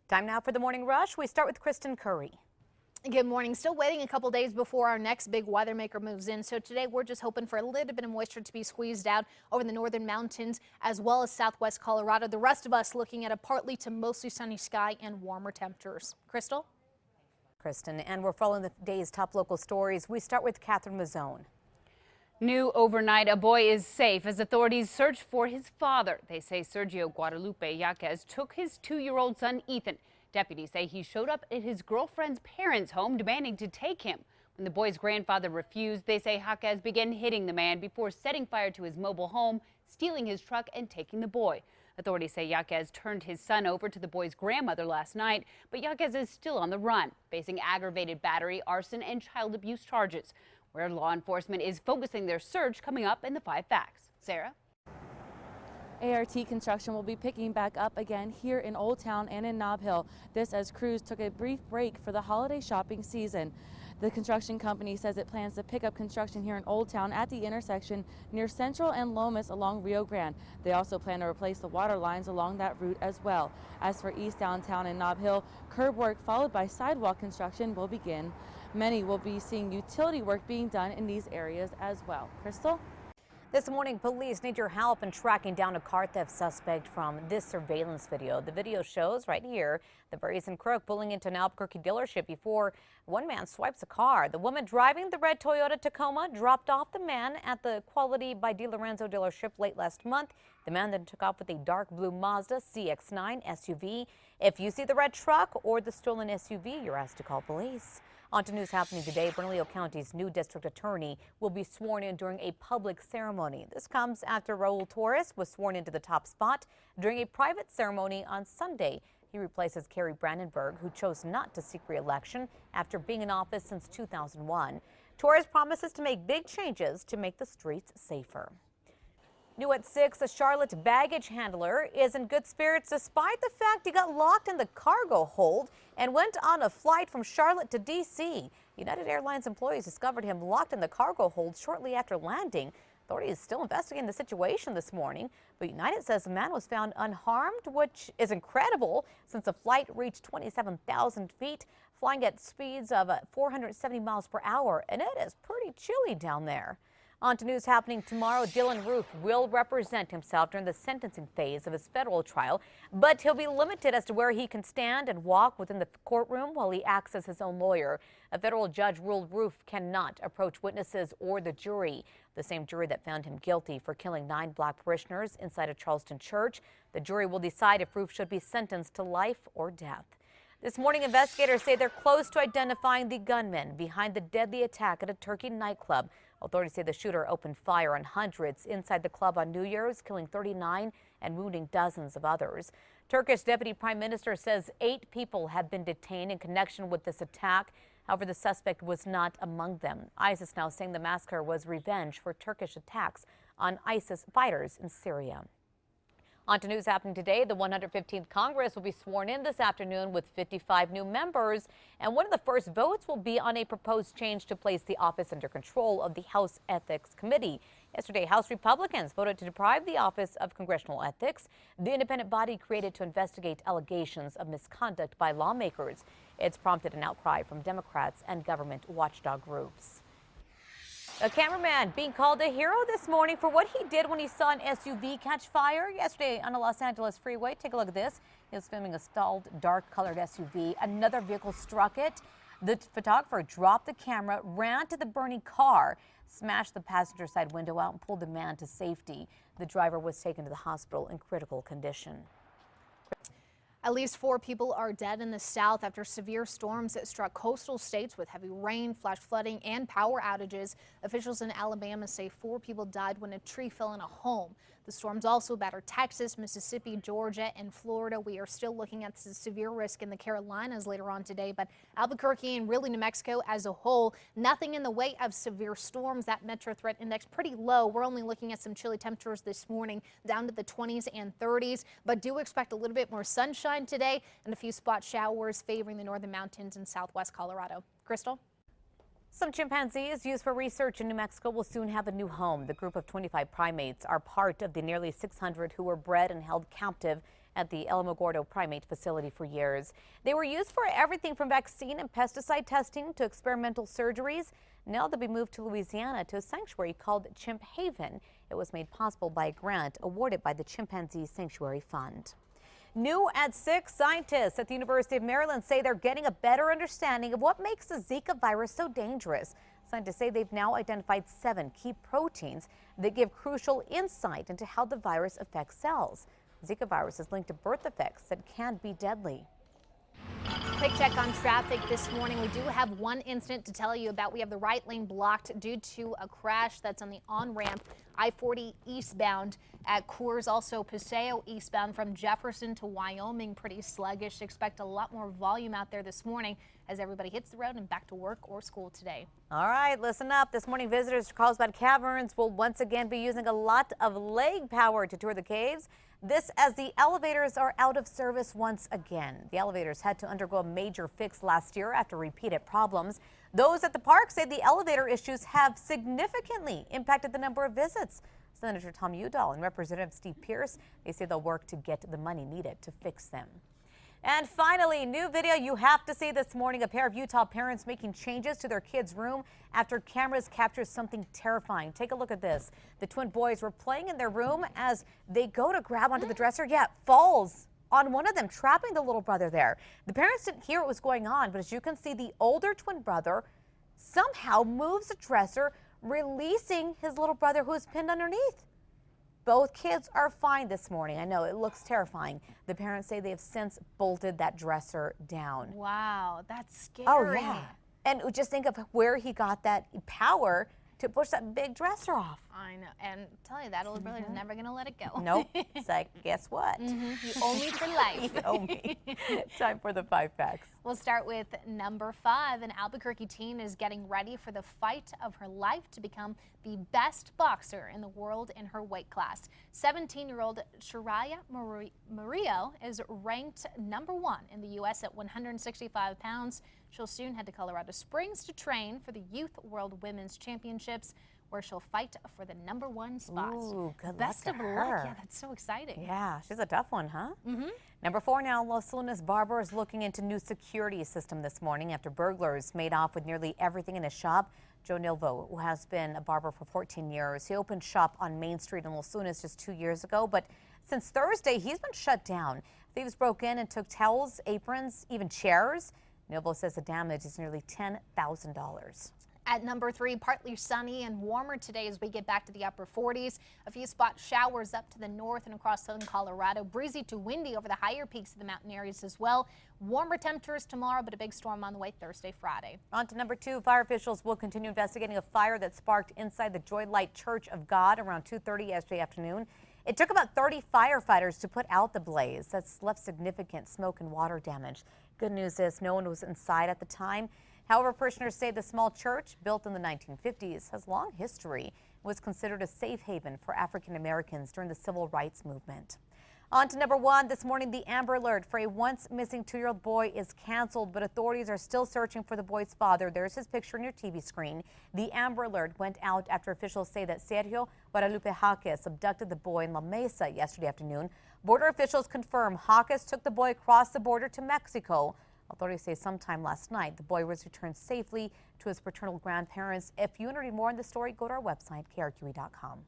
Time now for the morning rush. We start with Kristen Curry. Good morning. Still waiting a couple days before our next big weather maker moves in. So today we're just hoping for a little bit of moisture to be squeezed out over the northern mountains as well as southwest Colorado. The rest of us looking at a partly to mostly sunny sky and warmer temperatures. Crystal? Kristen, and we're following the day's top local stories. We start with Catherine Mazzone. New overnight, a boy is safe as authorities search for his father. They say Sergio Guadalupe Yaquez took his 2-year-old son Ethan. Deputies say he showed up at his girlfriend's parents' home demanding to take him. When the boy's grandfather refused, they say Yaquez began hitting the man before setting fire to his mobile home, stealing his truck and taking the boy. Authorities say Yaquez turned his son over to the boy's grandmother last night, but Yaquez is still on the run, facing aggravated battery, arson, and child abuse charges, where law enforcement is focusing their search coming up in the 5 Facts. Sarah? ART construction will be picking back up again here in Old Town and in Nob Hill. This as crews took a brief break for the holiday shopping season. The construction company says it plans to pick up construction here in Old Town at the intersection near Central and Lomas along Rio Grande. They also plan to replace the water lines along that route as well. As for East Downtown and Nob Hill, curb work followed by sidewalk construction will begin. Many will be seeing utility work being done in these areas as well. Crystal? This morning, police need your help in tracking down a car theft suspect from this surveillance video. The video shows right here the brazen crook pulling into an Albuquerque dealership before one man swipes a car. The woman driving the red Toyota Tacoma dropped off the man at the Quality by DiLorenzo dealership late last month. The man then took off with a dark blue Mazda CX-9 SUV. If you see the red truck or the stolen SUV, you're asked to call police. On to news happening today. Bernalillo County's new district attorney will be sworn in during a public ceremony. This comes after Raul Torres was sworn into the top spot during a private ceremony on Sunday. He replaces Kerry Brandenburg, who chose not to seek re-election after being in office since 2001. Torres promises to make big changes to make the streets safer. New at 6, a Charlotte baggage handler is in good spirits despite the fact he got locked in the cargo hold and went on a flight from Charlotte to D.C. United Airlines employees discovered him locked in the cargo hold shortly after landing. Authorities still investigating the situation this morning, but United says the man was found unharmed, which is incredible since the flight reached 27,000 feet, flying at speeds of 470 miles per hour, and it is pretty chilly down there. On to news happening tomorrow. Dylan Roof will represent himself during the sentencing phase of his federal trial, but he'll be limited as to where he can stand and walk within the courtroom while he acts as his own lawyer. A federal judge ruled Roof cannot approach witnesses or the jury, the same jury that found him guilty for killing 9 black parishioners inside a Charleston church. The jury will decide if Roof should be sentenced to life or death. This morning, investigators say they're close to identifying the gunman behind the deadly attack at a Turkey nightclub. Authorities say the shooter opened fire on hundreds inside the club on New Year's, killing 39 and wounding dozens of others. Turkish Deputy Prime Minister says 8 people have been detained in connection with this attack. However, the suspect was not among them. ISIS now saying the massacre was revenge for Turkish attacks on ISIS fighters in Syria. On to news happening today. The 115th Congress will be sworn in this afternoon with 55 new members. And one of the first votes will be on a proposed change to place the office under control of the House Ethics Committee. Yesterday, House Republicans voted to deprive the Office of Congressional Ethics, the independent body created to investigate allegations of misconduct by lawmakers. It's prompted an outcry from Democrats and government watchdog groups. A cameraman being called a hero this morning for what he did when he saw an SUV catch fire yesterday on the Los Angeles freeway. Take a look at this. He was filming a stalled, dark-colored SUV. Another vehicle struck it. The photographer dropped the camera, ran to the burning car, smashed the passenger side window out, and pulled the man to safety. The driver was taken to the hospital in critical condition. At least 4 people are dead in the south after severe storms that struck coastal states with heavy rain, flash flooding, and power outages. Officials in Alabama say 4 people died when a tree fell in a home. The storms also battered Texas, Mississippi, Georgia, and Florida. We are still looking at the severe risk in the Carolinas later on today, but Albuquerque and really New Mexico as a whole, nothing in the way of severe storms. That Metro Threat Index pretty low. We're only looking at some chilly temperatures this morning down to the 20s and 30s, but do expect a little bit more sunshine today and a few spot showers favoring the northern mountains and southwest Colorado. Crystal? Some chimpanzees used for research in New Mexico will soon have a new home. The group of 25 primates are part of the nearly 600 who were bred and held captive at the Alamogordo primate facility for years. They were used for everything from vaccine and pesticide testing to experimental surgeries. Now they'll be moved to Louisiana to a sanctuary called Chimp Haven. It was made possible by a grant awarded by the Chimpanzee Sanctuary Fund. New at 6, scientists at the University of Maryland say they're getting a better understanding of what makes the Zika virus so dangerous. Scientists say they've now identified 7 key proteins that give crucial insight into how the virus affects cells. Zika virus is linked to birth defects that can be deadly. Quick check on traffic this morning. We do have one incident to tell you about. We have the right lane blocked due to a crash that's on the on-ramp I-40 eastbound at Coors. Also Paseo eastbound from Jefferson to Wyoming. Pretty sluggish. Expect a lot more volume out there this morning as everybody hits the road and back to work or school today. All right, listen up. This morning, visitors to Carlsbad Caverns will once again be using a lot of leg power to tour the caves. This as the elevators are out of service once again. The elevators had to undergo a major fix last year after repeated problems. Those at the park say the elevator issues have significantly impacted the number of visits. Senator Tom Udall and Representative Steve Pierce, they say they'll work to get the money needed to fix them. And finally, new video you have to see this morning. A pair of Utah parents making changes to their kids' room after cameras captured something terrifying. Take a look at this. The twin boys were playing in their room as they go to grab onto the dresser. Yeah, it falls on one of them, trapping the little brother there. The parents didn't hear what was going on, but as you can see, the older twin brother somehow moves the dresser, releasing his little brother who is pinned underneath. Both kids are fine this morning. I know it looks terrifying. The parents say they have since bolted that dresser down. Wow, that's scary. Oh, yeah. And just think of where he got that power to push that big dresser off. I know. And tell you, that old brother's never going to let it go. Nope. It's like, guess what? You owe me for life. You owe me. Time for the 5 facts. We'll start with number 5. An Albuquerque teen is getting ready for the fight of her life to become the best boxer in the world in her weight class. 17-year-old Shariah Murillo is ranked number 1 in the U.S. at 165 pounds. She'll soon head to Colorado Springs to train for the Youth World Women's Championships, where she'll fight for the number 1 spot. Ooh, good Best luck of to luck. her. Yeah, that's so exciting. Yeah, she's a tough one, huh? Number 4 now, Los Lunas barber is looking into new security system this morning after burglars made off with nearly everything in his shop. Joe Nilvo, who has been a barber for 14 years, he opened shop on Main Street in Los Lunas just 2 years ago, but since Thursday, he's been shut down. Thieves broke in and took towels, aprons, even chairs. Nilvo says the damage is nearly $10,000. At number 3, partly sunny and warmer today as we get back to the upper 40s. A few spot showers up to the north and across southern Colorado. Breezy to windy over the higher peaks of the mountain areas as well. Warmer temperatures tomorrow, but a big storm on the way Thursday, Friday. On to number 2, fire officials will continue investigating a fire that sparked inside the Joy Light Church of God around 2:30 yesterday afternoon. It took about 30 firefighters to put out the blaze. That's left significant smoke and water damage. Good news is no one was inside at the time. However, parishioners say the small church, built in the 1950s, has long history and was considered a safe haven for African Americans during the civil rights movement. On to number 1, this morning the Amber Alert for a once missing 2-year-old boy is canceled, but authorities are still searching for the boy's father. There's his picture on your TV screen. The Amber Alert went out after officials say that Sergio Guadalupe Jaques abducted the boy in La Mesa yesterday afternoon. Border officials confirm Jaques took the boy across the border to Mexico. Authorities say sometime last night the boy was returned safely to his paternal grandparents. If you want to read more on the story, go to our website, KRQE.com.